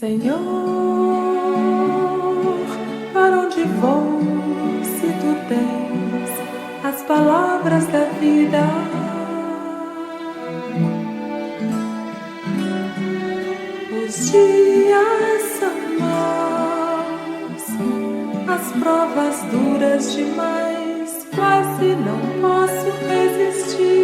Senhor, para onde vou se tu tens as palavras da vida? Os dias são maus, as provas duras demais, quase não posso resistir.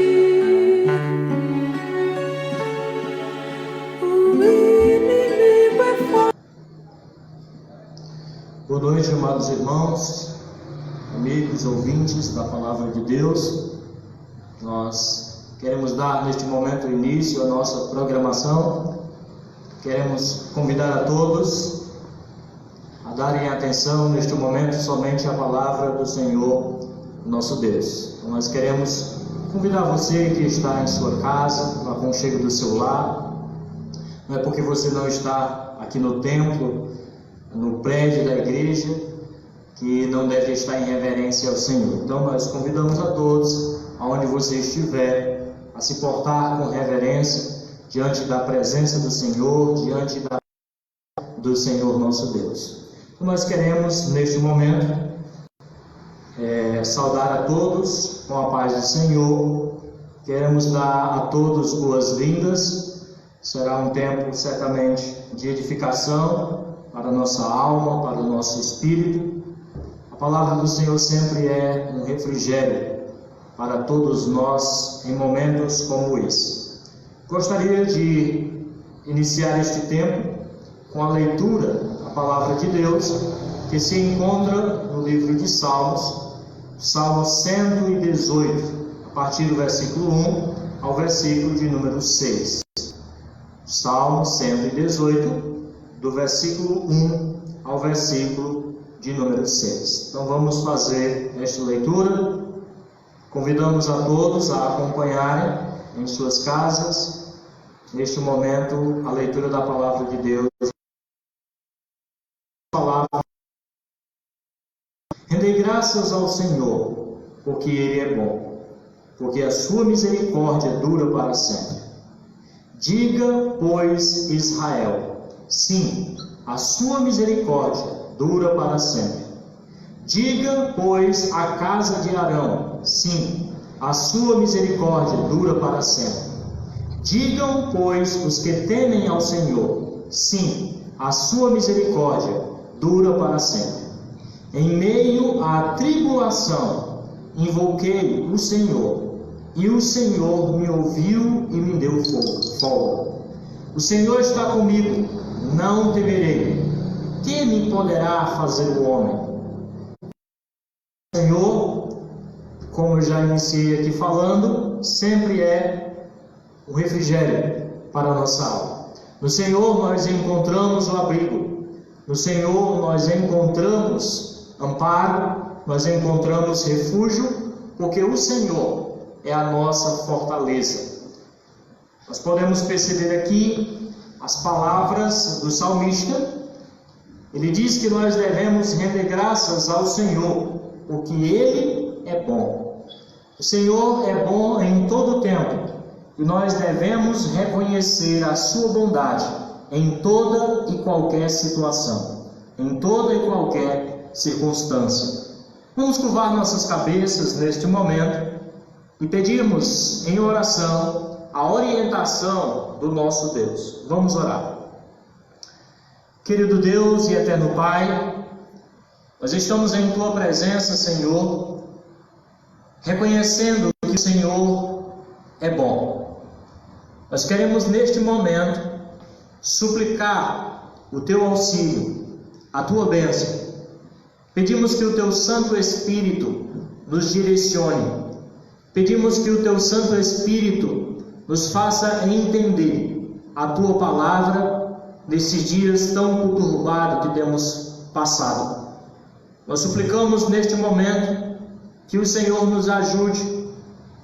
Boa noite, amados irmãos, amigos, ouvintes da Palavra de Deus. Nós queremos dar neste momento início à nossa programação. Queremos convidar a todos a darem atenção neste momento somente à Palavra do Senhor, nosso Deus. Então, nós queremos convidar você que está em sua casa, no aconchego do seu lar. Não é porque você não está aqui no templo, no prédio da igreja, que não deve estar em reverência ao Senhor. Então nós convidamos a todos, aonde você estiver, a se portar com reverência diante da presença do Senhor, diante do Senhor nosso Deus. Então nós queremos neste momento saudar a todos com a paz do Senhor. Queremos dar a todos boas-vindas. Será um tempo certamente de edificação para a nossa alma, para o nosso espírito. A palavra do Senhor sempre é um refrigério para todos nós em momentos como esse. Gostaria de iniciar este tempo com a leitura da palavra de Deus, que se encontra no livro de Salmos, Salmo 118, a partir do versículo 1 ao versículo de número 6. Salmo 118, do versículo 1 ao versículo de número 6. Então vamos fazer esta leitura. Convidamos a todos a acompanharem em suas casas, neste momento, a leitura da palavra de Deus. Rendei graças ao Senhor, porque Ele é bom, porque a sua misericórdia dura para sempre. Diga, pois, Israel, sim, a sua misericórdia dura para sempre. Diga, pois, a casa de Arão, sim, a sua misericórdia dura para sempre. Digam, pois, os que temem ao Senhor, sim, a sua misericórdia dura para sempre. Em meio à tribulação, invoquei o Senhor, e o Senhor me ouviu e me deu folga. O Senhor está comigo, não temerei. Que me poderá fazer o homem? O Senhor, como eu já iniciei aqui falando, sempre é o refrigério para a nossa alma. No Senhor nós encontramos o abrigo. No Senhor nós encontramos amparo, nós encontramos refúgio, porque o Senhor é a nossa fortaleza. Nós podemos perceber aqui as palavras do salmista. Ele diz que nós devemos render graças ao Senhor, porque Ele é bom. O Senhor é bom em todo o tempo, e nós devemos reconhecer a sua bondade em toda e qualquer situação, em toda e qualquer circunstância. Vamos curvar nossas cabeças neste momento e pedirmos em oração a orientação do nosso Deus. Vamos orar. Querido Deus e eterno Pai, nós estamos em Tua presença, Senhor, reconhecendo que o Senhor é bom. Nós queremos neste momento suplicar o Teu auxílio, a Tua bênção. Pedimos que o Teu Santo Espírito nos direcione. Pedimos que o Teu Santo Espírito nos faça entender a Tua palavra nesses dias tão conturbados que temos passado. Nós suplicamos neste momento que o Senhor nos ajude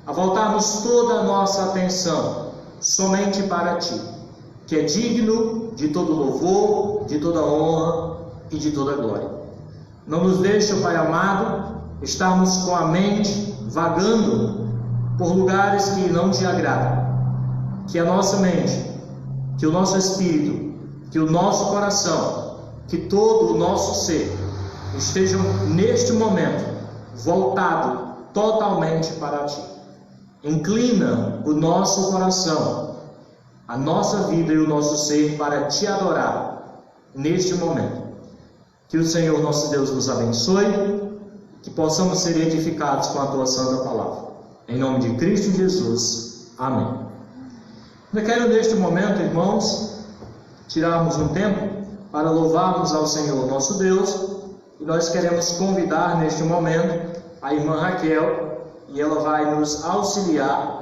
a voltarmos toda a nossa atenção somente para Ti, que é digno de todo louvor, de toda honra e de toda glória. Não nos deixe, Pai amado, estarmos com a mente vagando por lugares que não Te agradam. Que a nossa mente, que o nosso espírito que o nosso coração, que todo o nosso ser estejam neste momento voltado totalmente para Ti. Inclina o nosso coração, a nossa vida e o nosso ser para Te adorar neste momento. Que o Senhor nosso Deus nos abençoe, que possamos ser edificados com a Tua Santa Palavra. Em nome de Cristo Jesus. Amém. Eu quero neste momento, irmãos, tirarmos um tempo para louvarmos ao Senhor nosso Deus, e nós queremos convidar neste momento a irmã Raquel, e ela vai nos auxiliar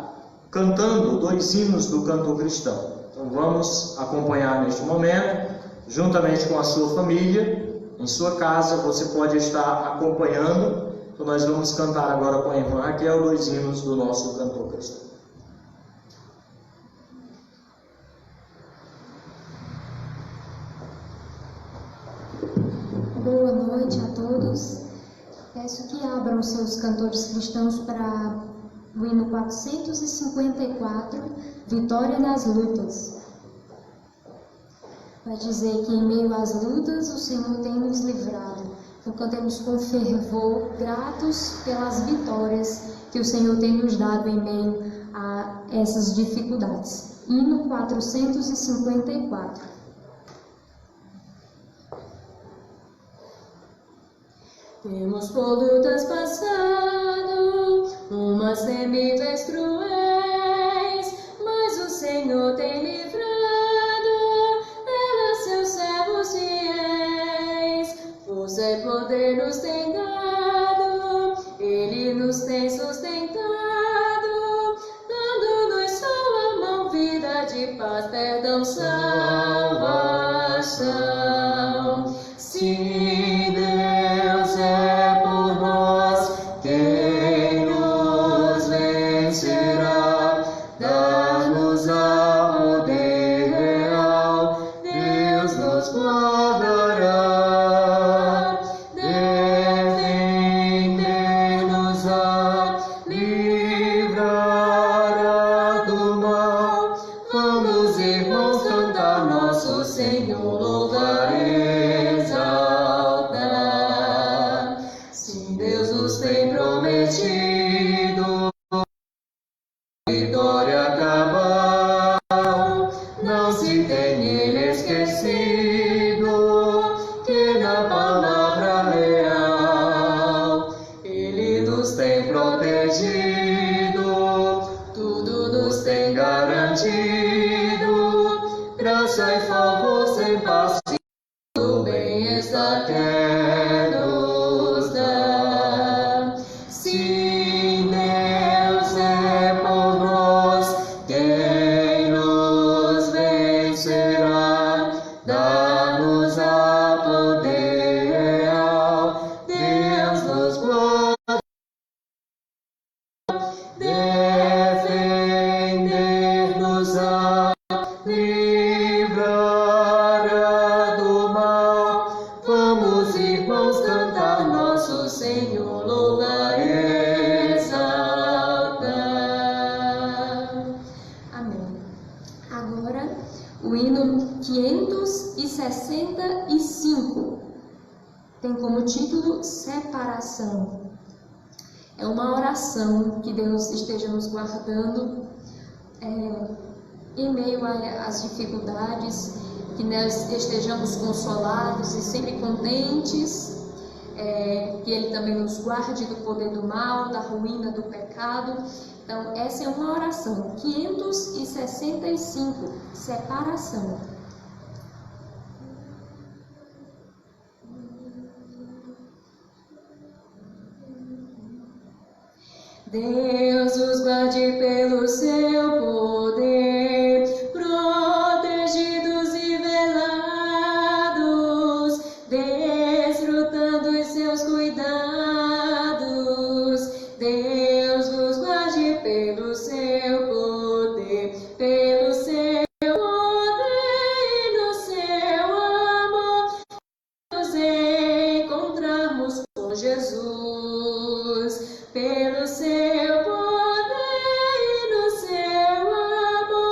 cantando 2 hinos do canto cristão. Então vamos acompanhar neste momento, juntamente com a sua família, em sua casa, você pode estar acompanhando. Então nós vamos cantar agora com a irmã Raquel 2 hinos do nosso cantor cristão. Boa noite a todos. Peço que abram seus cantores cristãos para o hino 454, Vitória nas Lutas. Vai dizer que em meio às lutas o Senhor tem nos livrado. Então cantemos com fervor, gratos pelas vitórias que o Senhor tem nos dado em meio a essas dificuldades. Hino 454. Temos por lutas passado, umas temíveis cruéis, mas o Senhor tem livrado delas seus servos fiéis. Força e poder nos tem dado, Ele nos tem sustentado, dando-nos sua mão, vida de paz, perdão, salvação. Se Deus é por nós, quem nos vencerá? Dar-nos-á poder real, Deus nos guardará. Defender-nos-á, livrará do mal. Vamos, irmãos, cantar nosso Senhor, louvar e exaltar. Se Deus nos tem prometido vitória cabal, não se tem Ele esquecido que na palavra real Ele nos tem protegido, tudo nos tem garantido, graça e favor sem passo, o bem-estar quer nos dar. Se Deus é por nós, quem nos vencerá? Dar-nos-á poder real, Deus nos guarda. Defender-nos-á, livrará do mal. Vamos, irmãos, cantar nosso Senhor, louvar e exaltar. Amém. Agora, o hino 565 tem como título Separação. É uma oração que Deus esteja nos guardando em meio às dificuldades, que nós estejamos consolados e sempre contentes, que Ele também nos guarde do poder do mal, da ruína, do pecado. Então, essa é uma oração. 565, separação. Deus os guarde pelo seu poder, protegidos e velados, desfrutando os seus cuidados. Deus os guarde pelo seu poder, pelo seu poder e no seu amor, nos encontrarmos com Jesus. Pelo seu poder e no seu amor,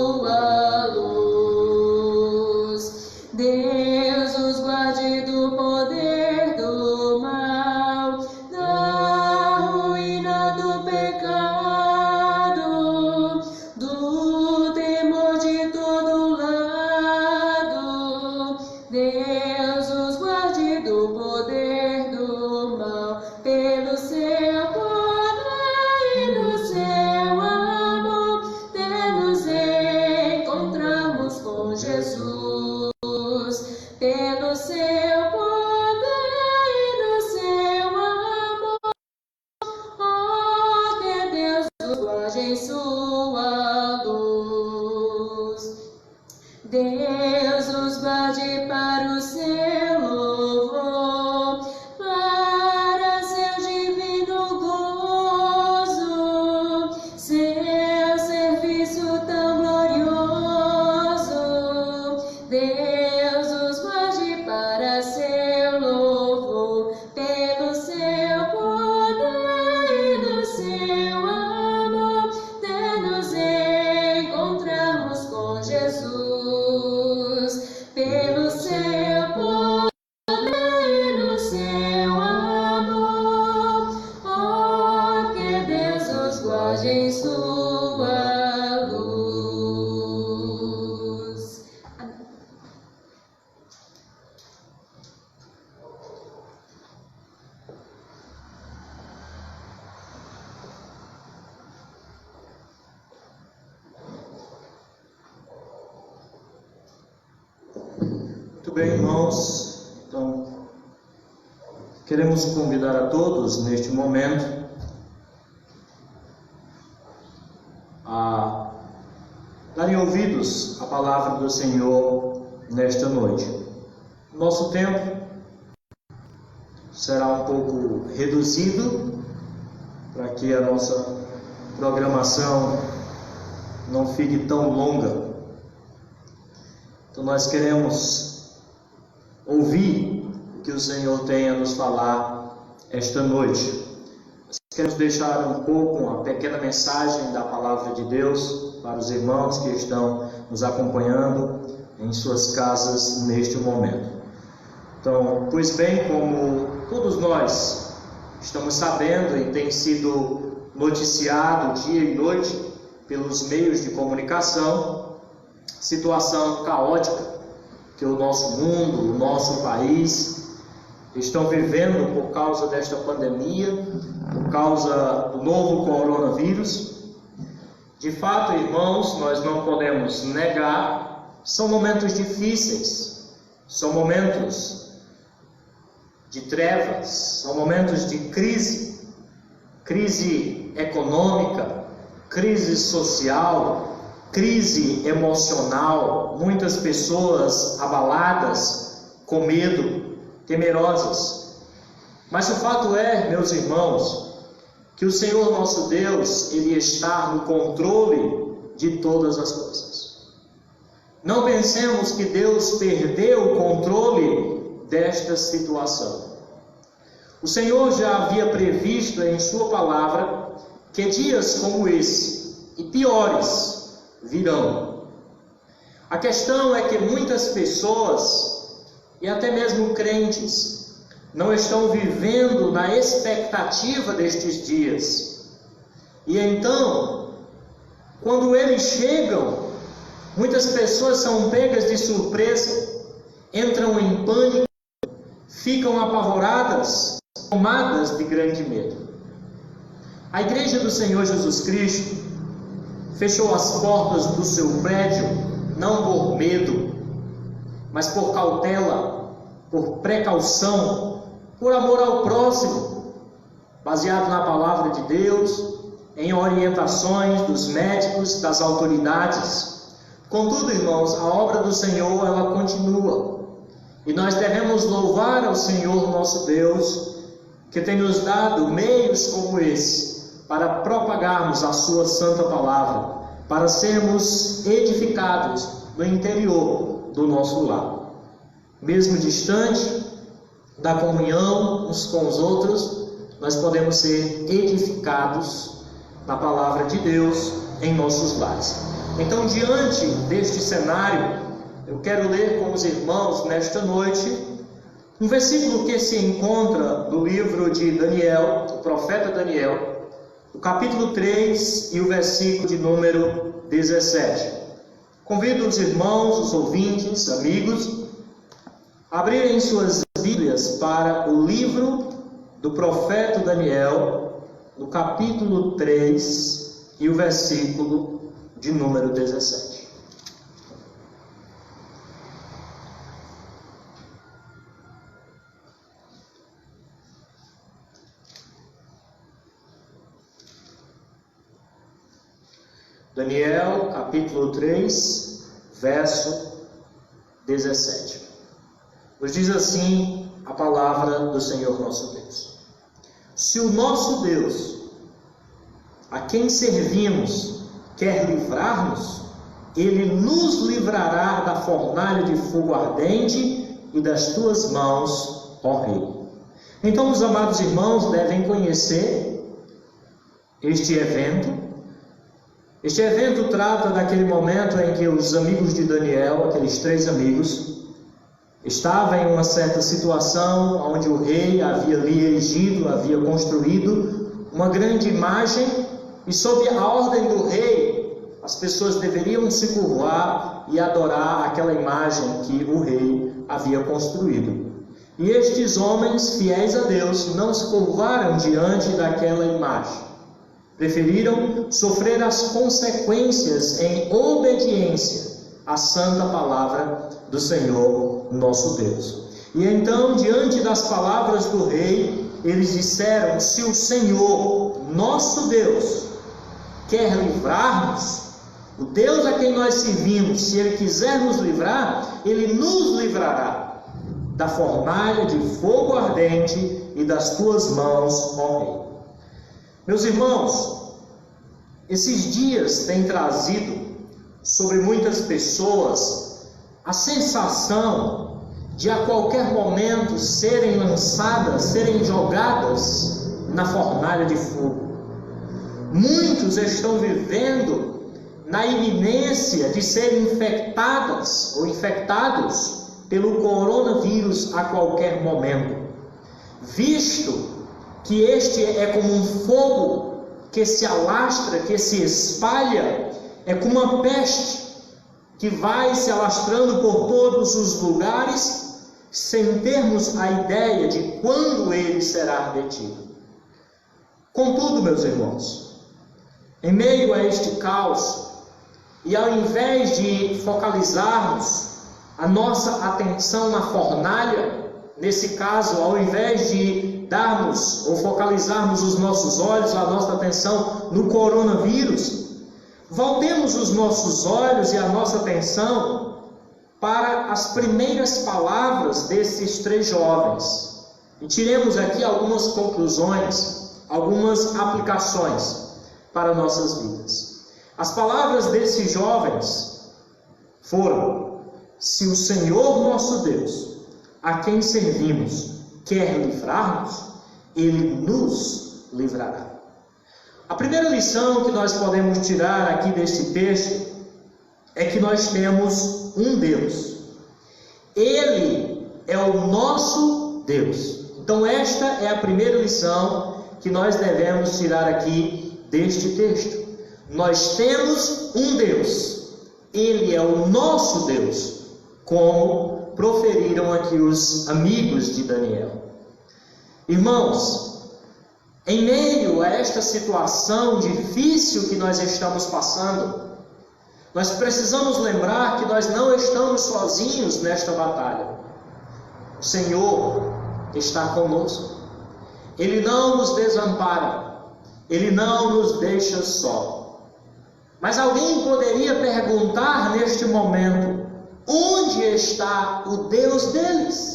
sua luz. Deus os guarde do poder do mal, da ruína do pecado, do temor de todo lado. Deus os guarde do poder do mal, pelo seu poder e no seu amor, até nos encontrarmos com Jesus. Pelo seu poder e no seu amor, oh, que Deus os guarde em sua luz. Deus os guarde para o seu louvor, para seu divino gozo, seu serviço tão glorioso. Deus os guarde para seu louvor, pelo seu poder e no seu amor, até nos encontrarmos com Jesus. Pelo seu poder e no seu amor, oh, que Deus os guarde em sua luz. Amém. Muito bem, irmãos. Então, queremos convidar a todos neste momento a darem ouvidos à palavra do Senhor nesta noite. Nosso tempo será um pouco reduzido para que a nossa programação não fique tão longa. Então nós queremos ouvir o que o Senhor tem a nos falar esta noite. Nós queremos deixar um pouco, uma pequena mensagem da palavra de Deus para os irmãos que estão nos acompanhando em suas casas neste momento. Então, pois bem, como todos nós estamos sabendo e tem sido noticiado dia e noite pelos meios de comunicação, situação caótica que o nosso mundo, o nosso país estão vivendo por causa desta pandemia, por causa do novo coronavírus. De fato, irmãos, nós não podemos negar, são momentos difíceis, são momentos de trevas, são momentos de crise, crise econômica, crise social, crise emocional, muitas pessoas abaladas, com medo, temerosas. Mas o fato é, meus irmãos, que o Senhor nosso Deus, Ele está no controle de todas as coisas. Não pensemos que Deus perdeu o controle desta situação. O Senhor já havia previsto em sua palavra que dias como esse, e piores, virão. A questão é que muitas pessoas, e até mesmo crentes, não estão vivendo na expectativa destes dias. E então, quando eles chegam, muitas pessoas são pegas de surpresa, entram em pânico, ficam apavoradas, tomadas de grande medo. A Igreja do Senhor Jesus Cristo fechou as portas do seu prédio, não por medo, mas por cautela, por precaução, por amor ao próximo, baseado na palavra de Deus, em orientações dos médicos, das autoridades. Contudo, irmãos, a obra do Senhor, ela continua. E nós devemos louvar ao Senhor nosso Deus, que tem nos dado meios como esse, para propagarmos a sua santa palavra, para sermos edificados no interior do nosso lar. Mesmo distante da comunhão uns com os outros, nós podemos ser edificados na palavra de Deus em nossos lares. Então, diante deste cenário, eu quero ler com os irmãos nesta noite um versículo que se encontra no livro de Daniel, o profeta Daniel, o capítulo 3 e o versículo de número 17. Convido os irmãos, os ouvintes, amigos, a abrirem suas Bíblias para o livro do profeta Daniel, no capítulo 3 e o versículo de número 17. Daniel, capítulo 3, verso 17. Nos diz assim a palavra do Senhor nosso Deus: se o nosso Deus, a quem servimos, quer livrar-nos, Ele nos livrará da fornalha de fogo ardente e das tuas mãos, ó Rei. Então, os amados irmãos devem conhecer este evento. Este evento trata daquele momento em que os amigos de Daniel, aqueles 3 amigos, estavam em uma certa situação onde o rei havia ali erigido, havia construído uma grande imagem, e sob a ordem do rei, as pessoas deveriam se curvar e adorar aquela imagem que o rei havia construído. E estes homens, fiéis a Deus, não se curvaram diante daquela imagem. Preferiram sofrer as consequências em obediência à santa palavra do Senhor nosso Deus. E então, diante das palavras do rei, eles disseram: se o Senhor nosso Deus quer livrar-nos, o Deus a quem nós servimos, se Ele quiser nos livrar, Ele nos livrará da fornalha de fogo ardente e das tuas mãos, ó Rei. Meus irmãos, esses dias têm trazido sobre muitas pessoas a sensação de a qualquer momento serem lançadas, serem jogadas na fornalha de fogo. Muitos estão vivendo na iminência de serem infectadas ou infectados pelo coronavírus a qualquer momento, visto que este é como um fogo que se alastra, que se espalha, é como uma peste que vai se alastrando por todos os lugares, sem termos a ideia de quando ele será detido. Contudo, meus irmãos, em meio a este caos, e ao invés de focalizarmos a nossa atenção na fornalha, nesse caso, ao invés de darmos ou focalizarmos os nossos olhos, a nossa atenção no coronavírus, voltemos os nossos olhos e a nossa atenção para as primeiras palavras desses 3 jovens. E tiremos aqui algumas conclusões, algumas aplicações para nossas vidas. As palavras desses jovens foram: se o Senhor nosso Deus, a quem servimos, quer livrar-nos, Ele nos livrará. A primeira lição que nós podemos tirar aqui deste texto é que nós temos um Deus. Ele é o nosso Deus. Então esta é a primeira lição que nós devemos tirar aqui deste texto. Nós temos um Deus. Ele é o nosso Deus, como proferiram aqui os amigos de Daniel. Irmãos, em meio a esta situação difícil que nós estamos passando, nós precisamos lembrar que nós não estamos sozinhos nesta batalha. O Senhor está conosco. Ele não nos desampara. Ele não nos deixa só. Mas alguém poderia perguntar neste momento: onde está o Deus deles?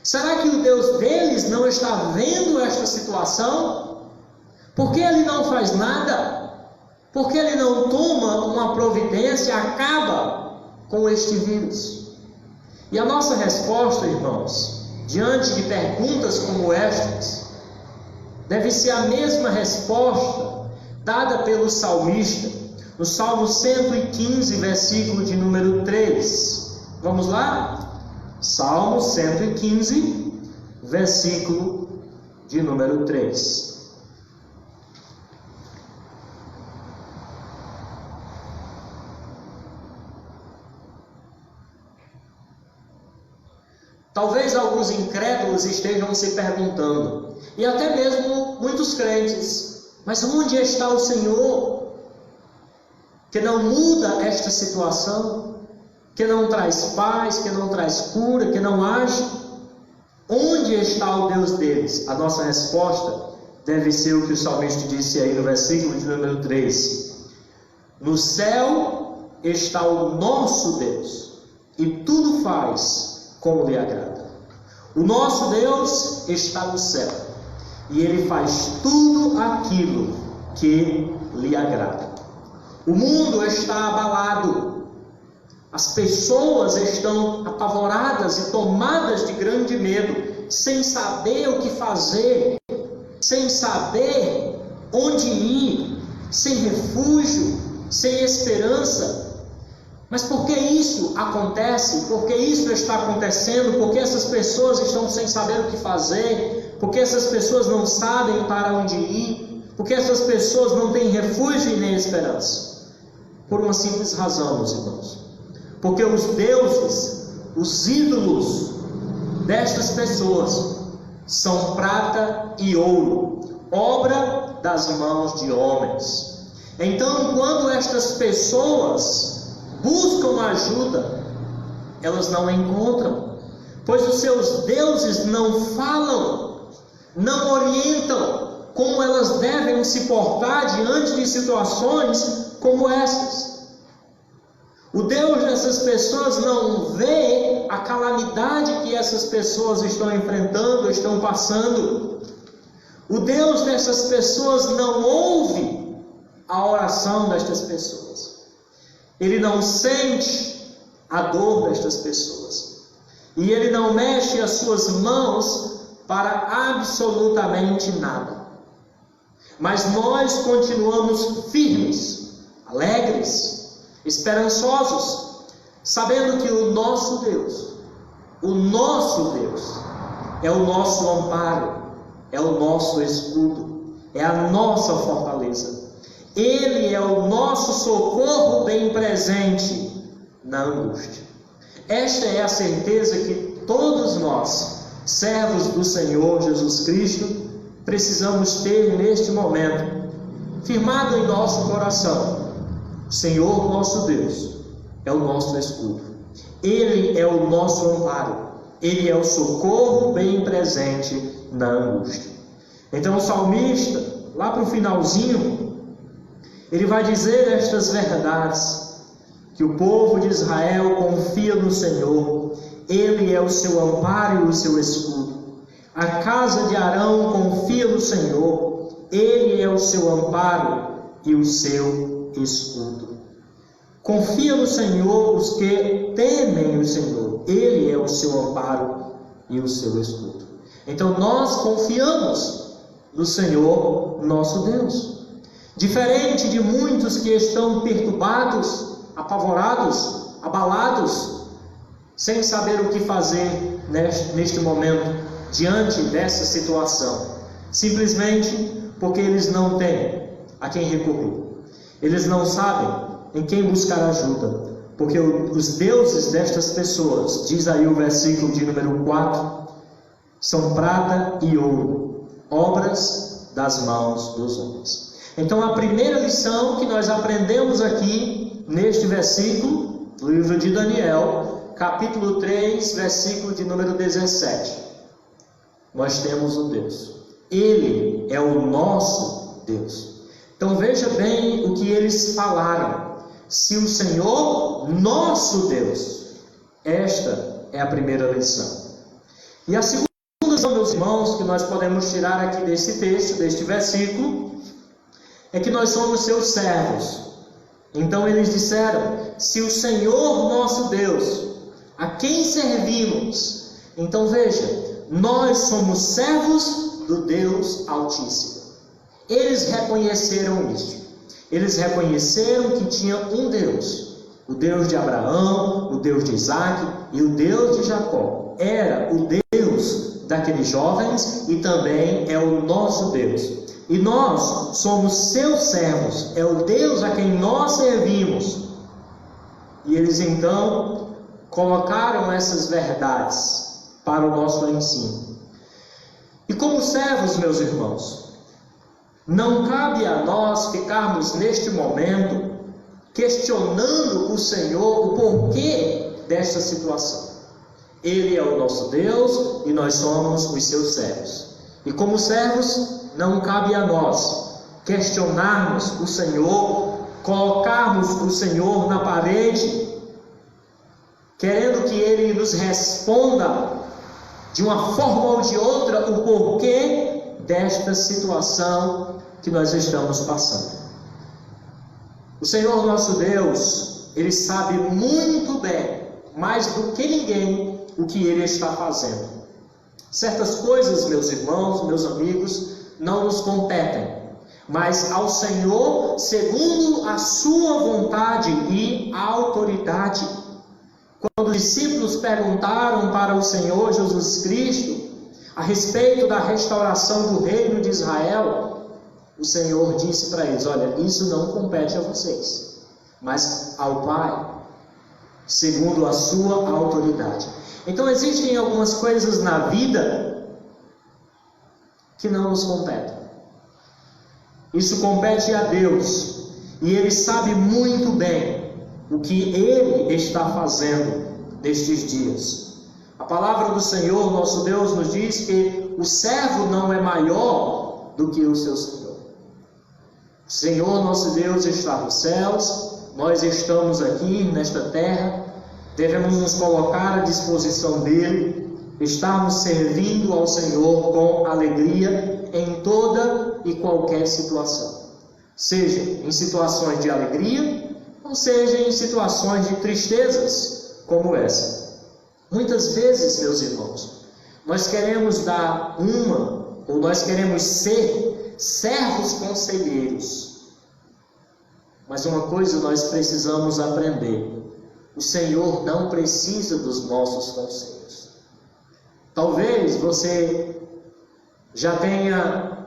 Será que o Deus deles não está vendo esta situação? Por que Ele não faz nada? Por que Ele não toma uma providência e acaba com este vírus? E a nossa resposta, irmãos, diante de perguntas como estas, deve ser a mesma resposta dada pelo salmista, No Salmo 115, versículo de número 3. Vamos lá? Salmo 115, versículo de número 3. Talvez alguns incrédulos estejam se perguntando, e até mesmo muitos crentes, mas onde está o Senhor? Que não muda esta situação, que não traz paz, que não traz cura, que não age. Onde está o Deus deles? A nossa resposta deve ser o que o salmista disse aí no versículo de número 3. No céu está o nosso Deus, e tudo faz como lhe agrada. O nosso Deus está no céu, e Ele faz tudo aquilo que lhe agrada. O mundo está abalado, as pessoas estão apavoradas e tomadas de grande medo, sem saber o que fazer, sem saber onde ir, sem refúgio, sem esperança. Mas por que isso acontece? Por que isso está acontecendo? Por que essas pessoas estão sem saber o que fazer? Por que essas pessoas não sabem para onde ir? Por que essas pessoas não têm refúgio e nem esperança? Por uma simples razão, meus irmãos. Porque os deuses, os ídolos destas pessoas são prata e ouro, obra das mãos de homens. Então, quando estas pessoas buscam ajuda, elas não a encontram, pois os seus deuses não falam, não orientam como elas devem se portar diante de situações como essas. O Deus dessas pessoas não vê a calamidade que essas pessoas estão enfrentando, estão passando. O Deus dessas pessoas não ouve a oração destas pessoas. Ele não sente a dor destas pessoas. E Ele não mexe as suas mãos para absolutamente nada. Mas nós continuamos firmes, alegres, esperançosos, sabendo que o nosso Deus é o nosso amparo, é o nosso escudo, é a nossa fortaleza. Ele é o nosso socorro bem presente na angústia. Esta é a certeza que todos nós, servos do Senhor Jesus Cristo, precisamos ter neste momento, firmado em nosso coração. O Senhor nosso Deus é o nosso escudo. Ele é o nosso amparo. Ele é o socorro bem presente na angústia. Então o salmista, lá para o finalzinho, ele vai dizer estas verdades, que o povo de Israel confia no Senhor, Ele é o seu amparo e o seu escudo. A casa de Arão confia no Senhor, Ele é o seu amparo e o seu escudo. Confia no Senhor os que temem o Senhor, Ele é o seu amparo e o seu escudo. Então nós confiamos no Senhor nosso Deus. Diferente de muitos que estão perturbados, apavorados, abalados, sem saber o que fazer neste momento, diante dessa situação, simplesmente porque eles não têm a quem recorrer, eles não sabem em quem buscar ajuda, porque os deuses destas pessoas, diz aí o versículo de número 4, são prata e ouro, obras das mãos dos homens. Então a primeira lição que nós aprendemos aqui neste versículo, do livro de Daniel, capítulo 3, versículo de número 17. Nós temos um Deus. Ele é o nosso Deus. Então veja bem o que eles falaram. Se o Senhor, nosso Deus, esta é a primeira lição. E a segunda lição, meus irmãos, que nós podemos tirar aqui deste texto, deste versículo, é que nós somos seus servos. Então eles disseram: se o Senhor nosso Deus, a quem servimos? Então veja, nós somos servos do Deus Altíssimo. Eles reconheceram isso. Eles reconheceram que tinha um Deus, o Deus de Abraão, o Deus de Isaac e o Deus de Jacó. Era o Deus daqueles jovens e também é o nosso Deus. E nós somos seus servos, é o Deus a quem nós servimos. E eles então colocaram essas verdades para o nosso ensino. E como servos, meus irmãos, não cabe a nós ficarmos neste momento questionando o Senhor o porquê desta situação. Ele é o nosso Deus e nós somos os seus servos. E como servos, não cabe a nós questionarmos o Senhor, colocarmos o Senhor na parede, querendo que Ele nos responda de uma forma ou de outra o porquê desta situação que nós estamos passando. O Senhor nosso Deus, Ele sabe muito bem, mais do que ninguém, o que Ele está fazendo. Certas coisas, meus irmãos, meus amigos, não nos competem, mas ao Senhor, segundo a sua vontade e autoridade. Quando os discípulos perguntaram para o Senhor Jesus Cristo a respeito da restauração do reino de Israel, o Senhor disse para eles: olha, isso não compete a vocês, mas ao Pai, segundo a sua autoridade. Então existem algumas coisas na vida que não nos competem. Isso compete a Deus, e Ele sabe muito bem o que Ele está fazendo nestes dias. A palavra do Senhor, nosso Deus, nos diz que o servo não é maior do que o seu Senhor. O Senhor, nosso Deus, está nos céus, nós estamos aqui nesta terra, devemos nos colocar à disposição dEle, estarmos servindo ao Senhor com alegria em toda e qualquer situação. Seja em situações de alegria, ou seja em situações de tristezas, como essa. Muitas vezes, meus irmãos, nós queremos dar ou nós queremos ser servos conselheiros. Mas uma coisa nós precisamos aprender: o Senhor não precisa dos nossos conselhos. Talvez você já tenha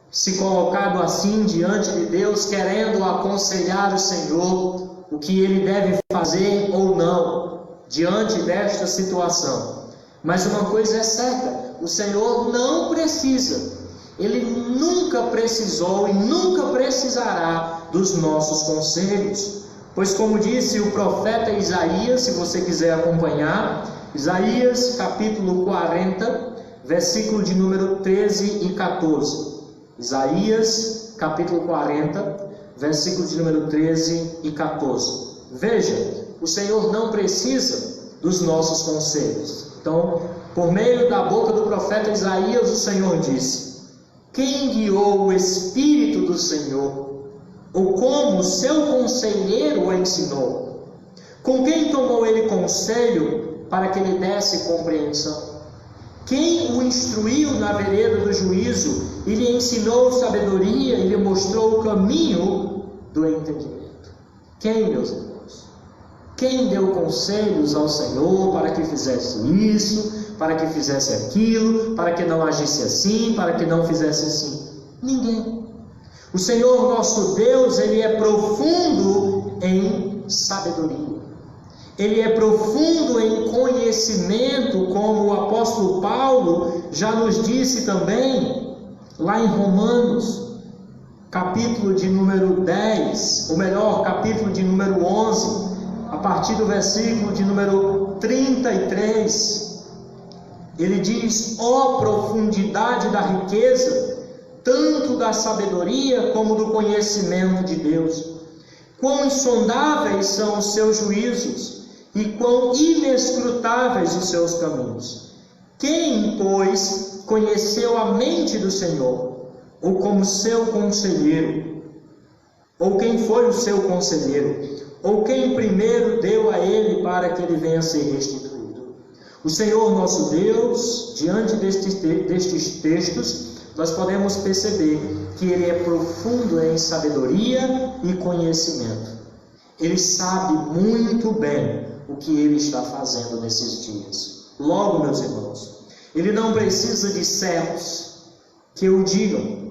se colocado assim diante de Deus, querendo aconselhar o Senhor o que Ele deve fazer ou não diante desta situação. Mas uma coisa é certa: o Senhor não precisa, Ele nunca precisou e nunca precisará dos nossos conselhos. Pois como disse o profeta Isaías, se você quiser acompanhar, Isaías capítulo 40, versículo de número 13 e 14. Isaías capítulo 40, versículo de número 13 e 14. Veja, o Senhor não precisa dos nossos conselhos. Então, por meio da boca do profeta Isaías, o Senhor disse: quem guiou o Espírito do Senhor? Ou como seu conselheiro o ensinou? Com quem tomou ele conselho para que lhe desse compreensão? Quem o instruiu na vereda do juízo e lhe ensinou sabedoria e lhe mostrou o caminho do entendimento? Quem, meus irmãos? Quem deu conselhos ao Senhor para que fizesse isso, para que fizesse aquilo, para que não agisse assim, para que não fizesse assim? Ninguém. O Senhor nosso Deus, Ele é profundo em sabedoria. Ele é profundo em conhecimento, como o apóstolo Paulo já nos disse também, lá em Romanos, capítulo de número 10, ou melhor, capítulo de número 11, a partir do versículo de número 33, ele diz: ó profundidade da riqueza, tanto da sabedoria como do conhecimento de Deus! Quão insondáveis são os seus juízos, e quão inescrutáveis os seus caminhos! Quem, pois, conheceu a mente do Senhor, ou como seu conselheiro? Ou quem foi o seu conselheiro? Ou quem primeiro deu a ele para que ele venha a ser restituído? O Senhor nosso Deus, diante destes textos, nós podemos perceber que ele é profundo em sabedoria e conhecimento. Ele sabe muito bem o que ele está fazendo nesses dias. Logo, meus irmãos, ele não precisa de servos que o digam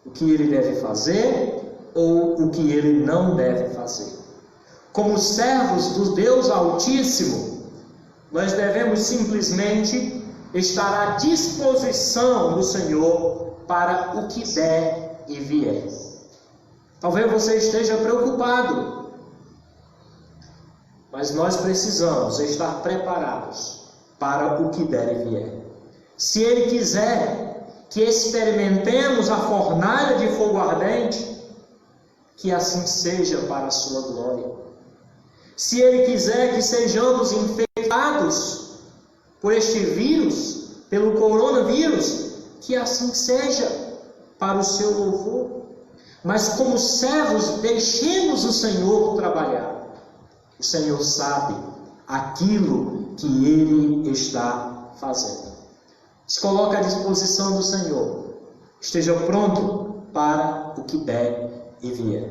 o que ele deve fazer ou o que ele não deve fazer. Como servos do Deus Altíssimo, nós devemos simplesmente estar à disposição do Senhor para o que der e vier. Talvez você esteja preocupado, mas nós precisamos estar preparados para o que der e vier. Se Ele quiser que experimentemos a fornalha de fogo ardente, que assim seja para a sua glória. Se Ele quiser que sejamos infectados por este vírus, pelo coronavírus, que assim seja para o seu louvor. Mas como servos, deixemos o Senhor trabalhar. O Senhor sabe aquilo que Ele está fazendo. Se coloque à disposição do Senhor. Esteja pronto para o que der e vier.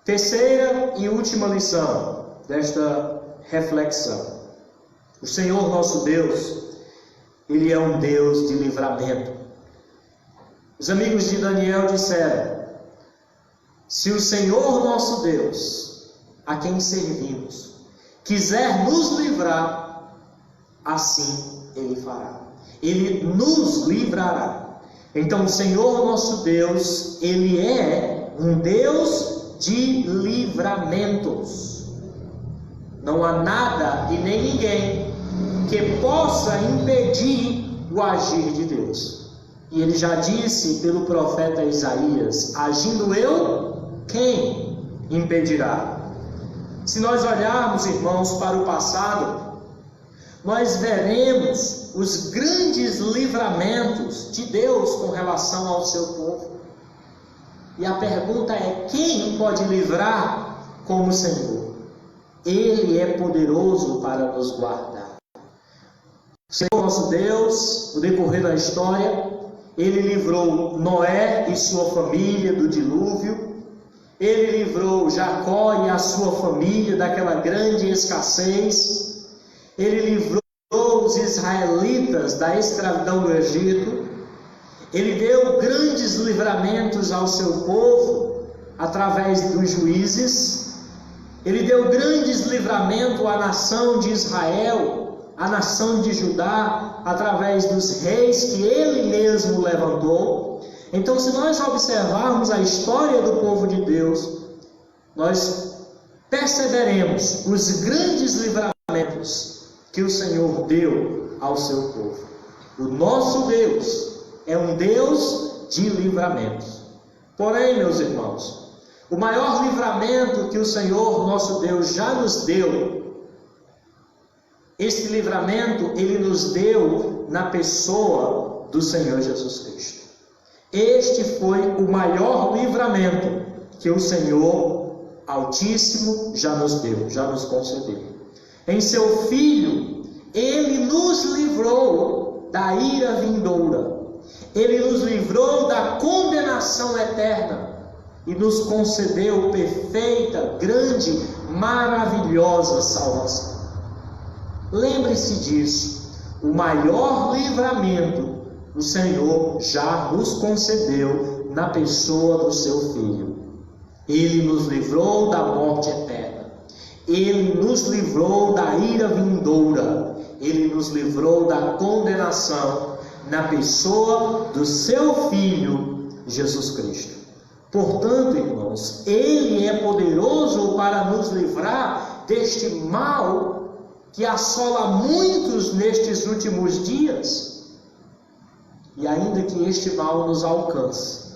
Terceira e última lição desta reflexão. O Senhor nosso Deus, Ele é um Deus de livramento. Os amigos de Daniel disseram: se o Senhor nosso Deus, a quem servimos, quiser nos livrar, assim Ele fará. Ele nos livrará. Então o Senhor nosso Deus, Ele é um Deus de livramentos. Não há nada e nem ninguém que possa impedir o agir de Deus. E Ele já disse pelo profeta Isaías: agindo eu, quem impedirá? Se nós olharmos, irmãos, para o passado, nós veremos os grandes livramentos de Deus com relação ao seu povo. E a pergunta é: quem pode livrar como o Senhor? Ele é poderoso para nos guardar. O Senhor nosso Deus, no decorrer da história, Ele livrou Noé e sua família do dilúvio. Ele livrou Jacó e a sua família daquela grande escassez. Ele livrou os israelitas da escravidão do Egito. Ele deu grandes livramentos ao seu povo através dos juízes. Ele deu grandes livramentos à nação de Israel, à nação de Judá, através dos reis que Ele mesmo levantou. Então, se nós observarmos a história do povo de Deus, nós perceberemos os grandes livramentos que o Senhor deu ao seu povo. O nosso Deus é um Deus de livramentos. Porém, meus irmãos, o maior livramento que o Senhor nosso Deus já nos deu, este livramento Ele nos deu na pessoa do Senhor Jesus Cristo. Este foi o maior livramento que o Senhor Altíssimo já nos deu, já nos concedeu. Em seu Filho, Ele nos livrou da ira vindoura. Ele nos livrou da condenação eterna e nos concedeu perfeita, grande, maravilhosa salvação. Lembre-se disso. O maior livramento o Senhor já nos concedeu na pessoa do seu Filho. Ele nos livrou da morte eterna. Ele nos livrou da ira vindoura. Ele nos livrou da condenação na pessoa do seu Filho, Jesus Cristo. Portanto, irmãos, Ele é poderoso para nos livrar deste mal que assola muitos nestes últimos dias. E ainda que este mal nos alcance,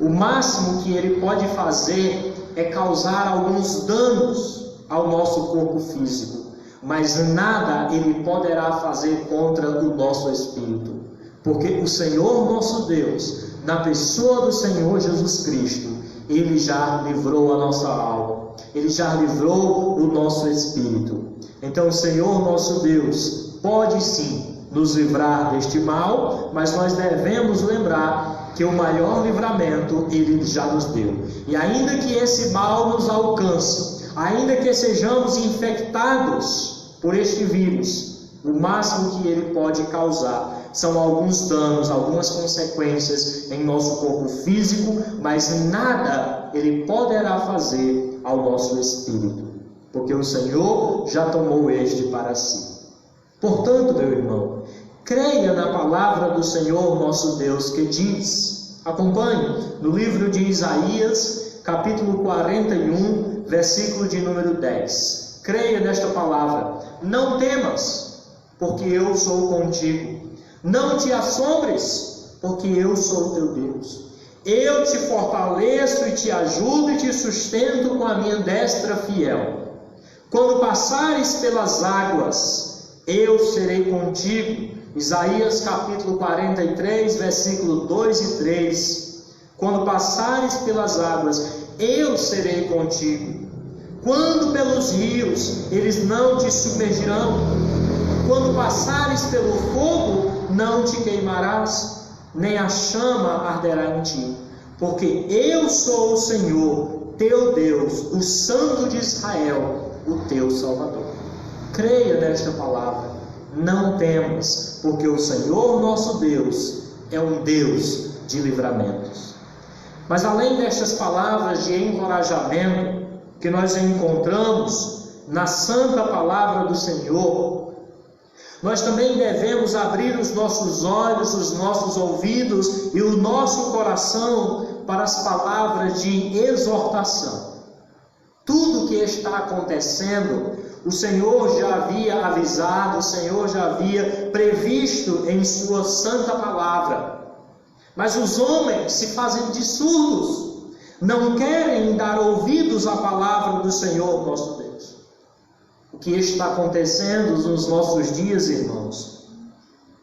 o máximo que ele pode fazer é causar alguns danos ao nosso corpo físico, mas nada ele poderá fazer contra o nosso espírito, porque o Senhor nosso Deus, na pessoa do Senhor Jesus Cristo, Ele já livrou a nossa alma, Ele já livrou o nosso espírito. Então o Senhor nosso Deus pode sim nos livrar deste mal, mas nós devemos lembrar que o maior livramento Ele já nos deu. E ainda que esse mal nos alcance, ainda que sejamos infectados por este vírus, o máximo que ele pode causar são alguns danos, algumas consequências em nosso corpo físico, mas nada ele poderá fazer ao nosso espírito, porque o Senhor já tomou este para si. Portanto, meu irmão, creia na palavra do Senhor nosso Deus, que diz, acompanhe, no livro de Isaías, capítulo 41, versículo de número 10. Creia nesta palavra: não temas, porque eu sou contigo. Não te assombres, porque eu sou teu Deus. Eu te fortaleço e te ajudo e te sustento com a minha destra fiel. Quando passares pelas águas, eu serei contigo. Isaías capítulo 43, versículo 2 e 3. Quando passares pelas águas, eu serei contigo. Quando pelos rios, eles não te submergirão. Quando passares pelo fogo, não te queimarás, nem a chama arderá em ti. Porque eu sou o Senhor, teu Deus, o Santo de Israel, o teu Salvador. Creia nesta palavra, não temas, porque o Senhor nosso Deus é um Deus de livramentos. Mas além destas palavras de encorajamento que nós encontramos na santa palavra do Senhor, nós também devemos abrir os nossos olhos, os nossos ouvidos e o nosso coração para as palavras de exortação. Tudo que está acontecendo, o Senhor já havia avisado, o Senhor já havia previsto em sua santa palavra. Mas os homens se fazem de surdos, não querem dar ouvidos à palavra do Senhor nosso Deus. O que está acontecendo nos nossos dias, irmãos,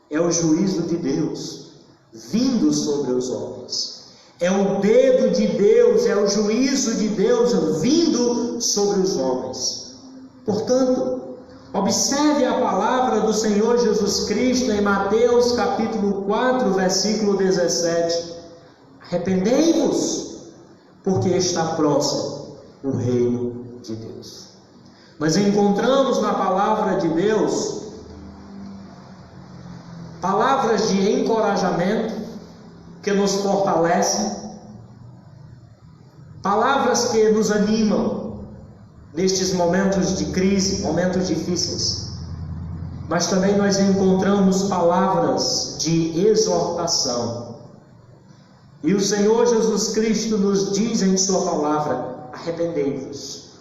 é o juízo de Deus vindo sobre os homens. É o dedo de Deus, é o juízo de Deus vindo sobre os homens. Portanto, observe a palavra do Senhor Jesus Cristo em Mateus capítulo 4, versículo 17. Arrependei-vos, porque está próximo o reino de Deus. Nós encontramos na palavra de Deus palavras de encorajamento que nos fortalecem, palavras que nos animam nestes momentos de crise, momentos difíceis. Mas também nós encontramos palavras de exortação. E o Senhor Jesus Cristo nos diz em sua palavra: arrependei-vos,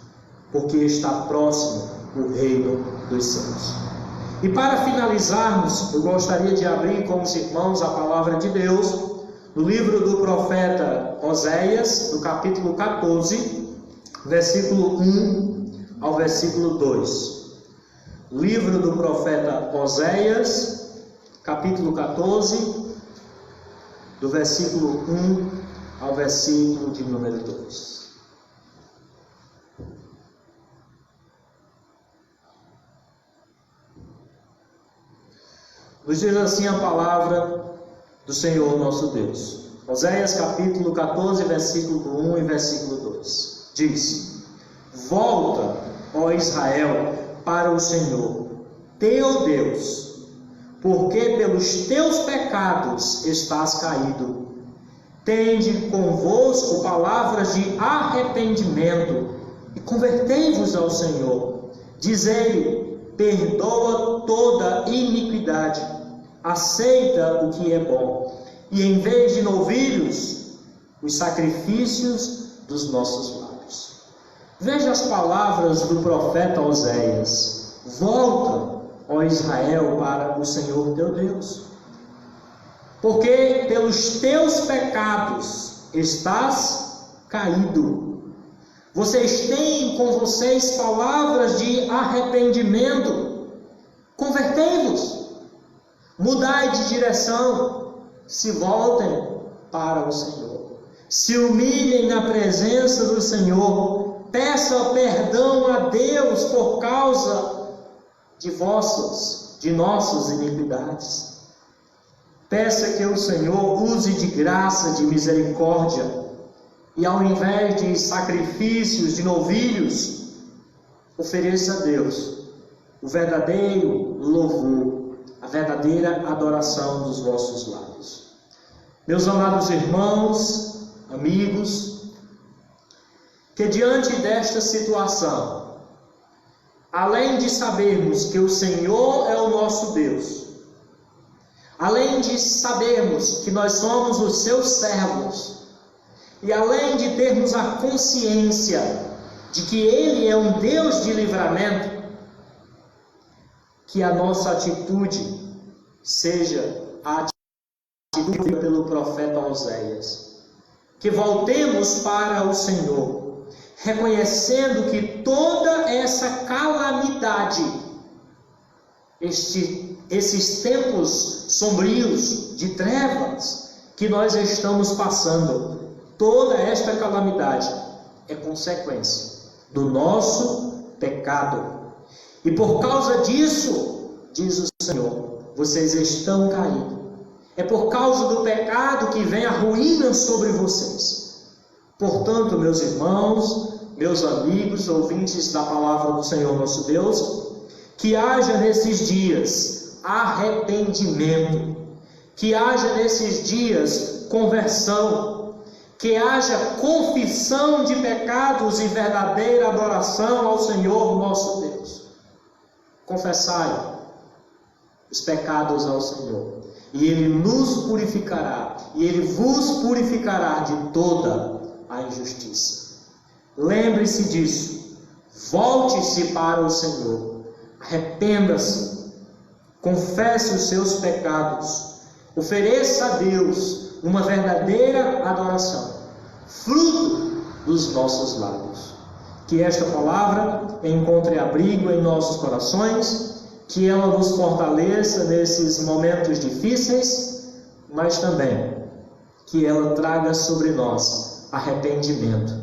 porque está próximo o reino dos céus. E para finalizarmos, eu gostaria de abrir com os irmãos a palavra de Deus no livro do profeta Oséias, no capítulo 14, versículo 1 ao versículo 2. Livro do profeta Oséias, capítulo 14, do versículo 1 ao versículo de número 2. Nos diz assim a palavra do Senhor nosso Deus. Oséias capítulo 14, versículo 1 e versículo 2. Diz: volta, ó Israel, para o Senhor, teu Deus, porque pelos teus pecados estás caído. Tende convosco palavras de arrependimento e convertei-vos ao Senhor. Dizei-lhe: perdoa toda iniquidade, aceita o que é bom, e em vez de novilhos, os sacrifícios dos nossos lábios. Veja as palavras do profeta Oséias: volta, ó Israel, para o Senhor teu Deus, porque pelos teus pecados estás caído. Vocês têm com vocês palavras de arrependimento. Convertei-vos, mudai de direção, se voltem para o Senhor, se humilhem na presença do Senhor, peçam perdão a Deus por causa de nossas iniquidades. Peça que o Senhor use de graça, de misericórdia, e ao invés de sacrifícios de novilhos, ofereça a Deus o verdadeiro louvor, a verdadeira adoração dos vossos lábios. Meus amados irmãos, amigos, que diante desta situação, além de sabermos que o Senhor é o nosso Deus, além de sabermos que nós somos os seus servos, e além de termos a consciência de que Ele é um Deus de livramento, que a nossa atitude seja a atitude pelo profeta Oséias. Que voltemos para o Senhor, reconhecendo que toda essa calamidade, esses tempos sombrios de trevas que nós estamos passando, toda esta calamidade é consequência do nosso pecado. E por causa disso, diz o Senhor, vocês estão caídos. É por causa do pecado que vem a ruína sobre vocês. Portanto, meus irmãos, meus amigos, ouvintes da palavra do Senhor nosso Deus, que haja nesses dias arrependimento, que haja nesses dias conversão, que haja confissão de pecados e verdadeira adoração ao Senhor nosso Deus. Confessai os pecados ao Senhor, e Ele nos purificará, e Ele vos purificará de toda a injustiça. Lembre-se disso, volte-se para o Senhor, arrependa-se, confesse os seus pecados, ofereça a Deus uma verdadeira adoração, fruto dos nossos lábios. Que esta palavra encontre abrigo em nossos corações, que ela nos fortaleça nesses momentos difíceis, mas também que ela traga sobre nós arrependimento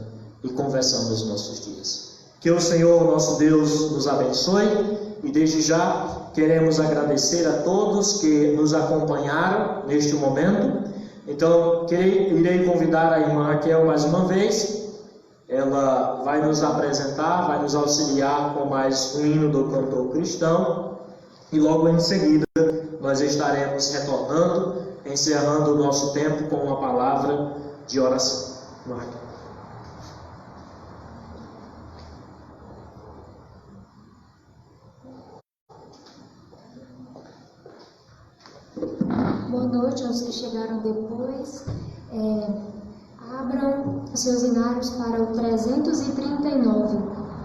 e conversão nos nossos dias. Que o Senhor, nosso Deus, nos abençoe, e desde já queremos agradecer a todos que nos acompanharam neste momento. Então, irei convidar a irmã Raquel mais uma vez. Ela vai nos apresentar, vai nos auxiliar com mais um hino do cantor cristão, e logo em seguida nós estaremos retornando, encerrando o nosso tempo com uma palavra de oração. Marca. Boa noite aos que chegaram depois. Abram seus inários para o 339.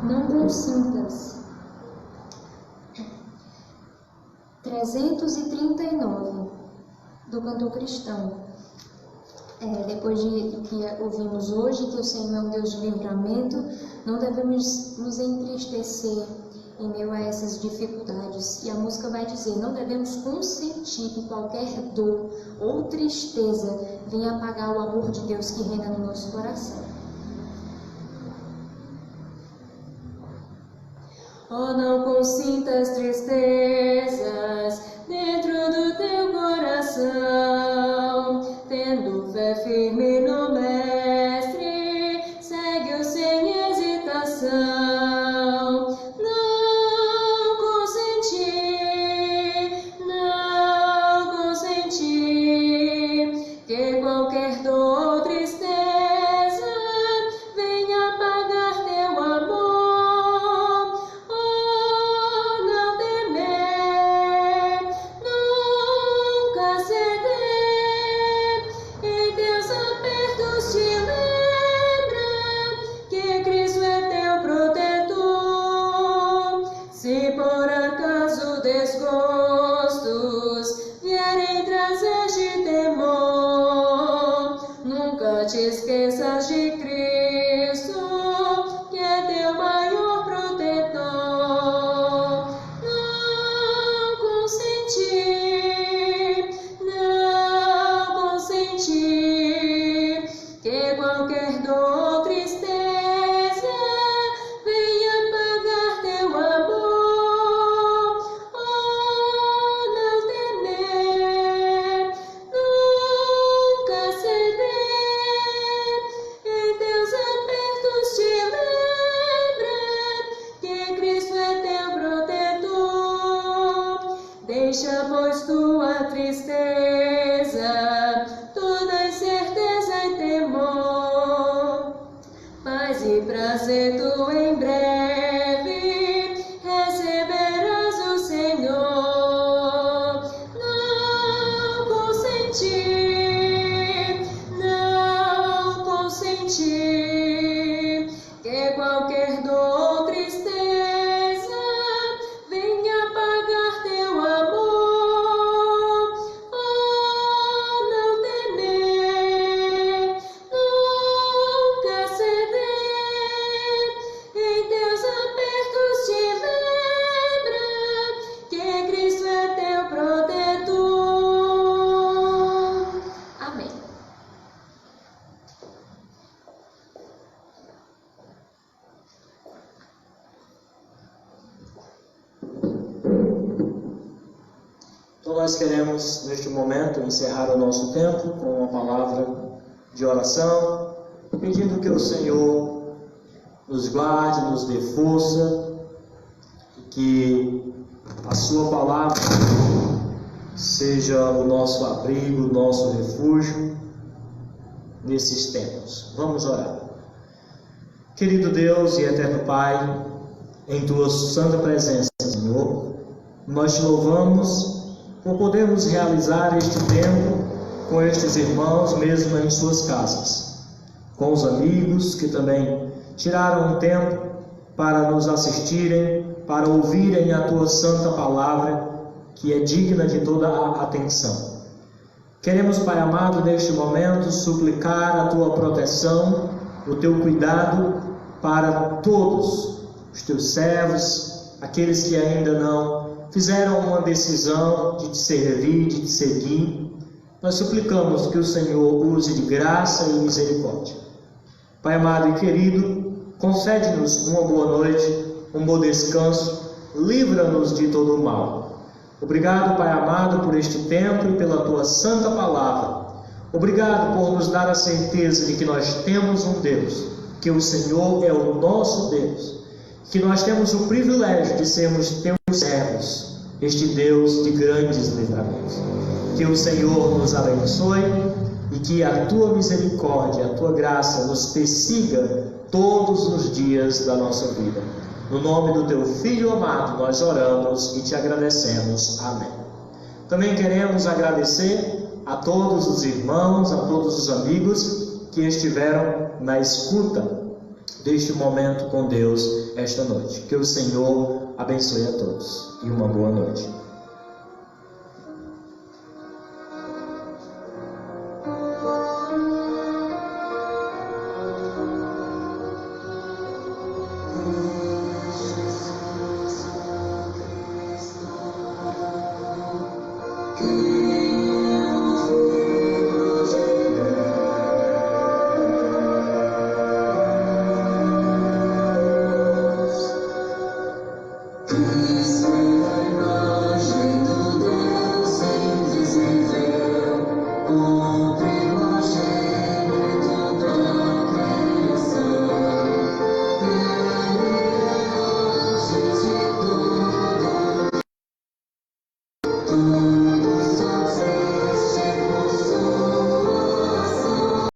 Não consintas. 339 do cantor cristão. Depois de que ouvimos hoje que o Senhor é um Deus de livramento, não devemos nos entristecer em meio a essas dificuldades. E a música vai dizer, não devemos consentir que qualquer dor ou tristeza venha apagar o amor de Deus que reina no nosso coração. Oh, não consintas tristezas dentro do teu coração, tendo fé firme no Mestre, segue-o sem hesitação. Que qualquer dor ou tristeza venha apagar teu amor. Oh, não temer, nunca ceder. Em teus apertos te lembra que Cristo é teu protetor. Se por acaso desgostos vierem trazer de temor, nunca te esqueças de Cristo, que é teu maior protetor. Não consentir que qualquer dor ou tristeza venha apagar teu amor. Oh, não temer, Deixa, pois, tua tristeza, toda incerteza e temor, paz e prazer tu em breve receberás o Senhor. Não consentir que qualquer dor ou tristeza venha apagar teu amor. Oh, não temer, nunca ceder, em teus apertos te lembra que Cristo é teu protetor. Amém. Então nós queremos, neste momento, encerrar o nosso tempo com uma palavra de oração, pedindo que o Senhor nos guarde, nos dê força, e que a sua palavra seja o nosso abrigo, o nosso refúgio nesses tempos. Vamos orar. Querido Deus e eterno Pai, em tua santa presença, Senhor, nós te louvamos por podermos realizar este tempo com estes irmãos, mesmo em suas casas, com os amigos que também tiraram um tempo para nos assistirem, para ouvirem a tua santa palavra, que é digna de toda a atenção. Queremos, Pai amado, neste momento, suplicar a tua proteção, o teu cuidado para todos os teus servos, aqueles que ainda não fizeram uma decisão de te servir, de te seguir. Nós suplicamos que o Senhor use de graça e misericórdia. Pai amado e querido, concede-nos uma boa noite, um bom descanso, livra-nos de todo o mal. Obrigado, Pai amado, por este tempo e pela tua santa palavra. Obrigado por nos dar a certeza de que nós temos um Deus, que o Senhor é o nosso Deus, que nós temos o privilégio de sermos teus servos, este Deus de grandes livramentos. Que o Senhor nos abençoe e que a tua misericórdia, a tua graça nos persiga todos os dias da nossa vida. No nome do teu Filho amado nós oramos e te agradecemos. Amém. Também queremos agradecer a todos os irmãos, a todos os amigos que estiveram na escuta deste momento com Deus esta noite. Que o Senhor abençoe a todos e uma boa noite.